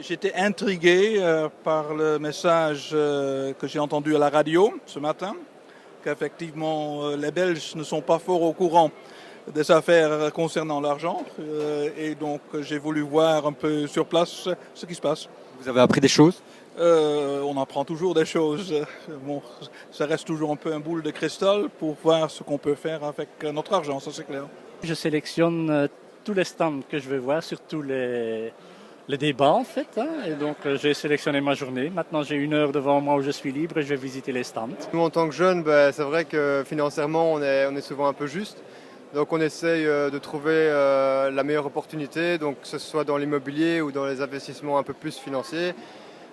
J'étais intrigué par le message que j'ai entendu à la radio ce matin, qu'effectivement les Belges ne sont pas fort au courant des affaires concernant l'argent. Et donc j'ai voulu voir un peu sur place ce qui se passe. Vous avez appris des choses? On apprend toujours des choses. Bon, ça reste toujours un peu un boule de cristal pour voir ce qu'on peut faire avec notre argent, ça c'est clair. Je sélectionne tous les stands que je vais voir, surtout les débats en fait. Et donc j'ai sélectionné ma journée. Maintenant j'ai 1 heure devant moi où je suis libre et je vais visiter les stands. Nous en tant que jeunes, c'est vrai que financièrement on est souvent un peu juste. Donc on essaye de trouver la meilleure opportunité, donc que ce soit dans l'immobilier ou dans les investissements un peu plus financiers.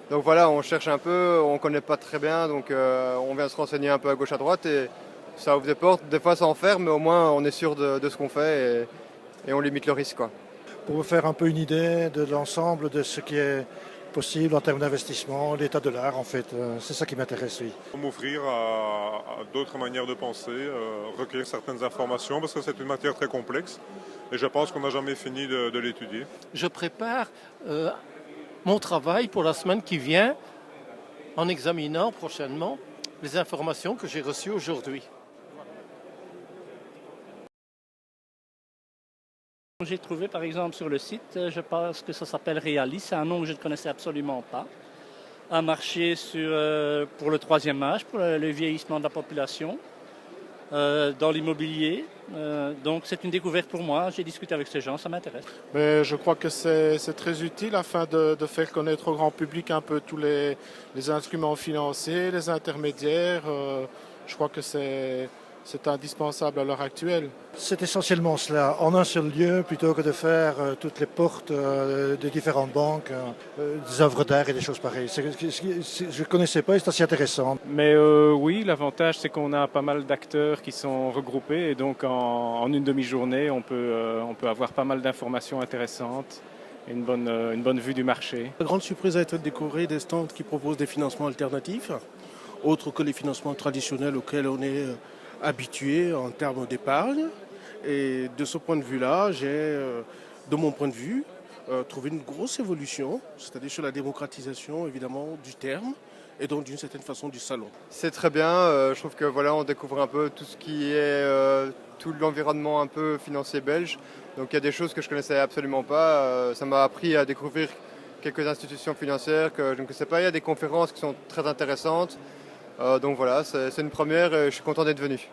Donc voilà, on cherche un peu, on ne connaît pas très bien, donc on vient se renseigner un peu à gauche à droite et ça ouvre des portes. Des fois ça enferme, mais au moins on est sûr de ce qu'on fait et on limite le risque, quoi. Pour vous faire un peu une idée de l'ensemble de ce qui est possible en termes d'investissement, l'état de l'art en fait, c'est ça qui m'intéresse, oui. M'ouvrir à d'autres manières de penser, recueillir certaines informations parce que c'est une matière très complexe et je pense qu'on n'a jamais fini de l'étudier. Je prépare mon travail pour la semaine qui vient en examinant prochainement les informations que j'ai reçues aujourd'hui. J'ai trouvé par exemple sur le site, je pense que ça s'appelle Realis, c'est un nom que je ne connaissais absolument pas. Un marché pour le troisième âge, pour le vieillissement de la population, dans l'immobilier. Donc c'est une découverte pour moi, j'ai discuté avec ces gens, ça m'intéresse. Mais je crois que c'est très utile afin de faire connaître au grand public un peu tous les instruments financiers, les intermédiaires. Je crois que c'est indispensable à l'heure actuelle. C'est essentiellement cela, en un seul lieu, plutôt que de faire toutes les portes des différentes banques, des œuvres d'art et des choses pareilles. Je ne connaissais pas et c'est assez intéressant. Mais oui, l'avantage c'est qu'on a pas mal d'acteurs qui sont regroupés et donc en une demi-journée on peut avoir pas mal d'informations intéressantes et une bonne vue du marché. La grande surprise a été de découvrir des stands qui proposent des financements alternatifs, autres que les financements traditionnels auxquels on est habitué en termes d'épargne. Et de ce point de vue-là, j'ai, de mon point de vue, trouvé une grosse évolution, c'est-à-dire sur la démocratisation évidemment du terme et donc d'une certaine façon du salon. C'est très bien, je trouve que voilà, on découvre un peu tout ce qui est tout l'environnement un peu financier belge. Donc il y a des choses que je ne connaissais absolument pas. Ça m'a appris à découvrir quelques institutions financières que je ne connaissais pas. Il y a des conférences qui sont très intéressantes. Donc voilà, c'est une première et je suis content d'être venu.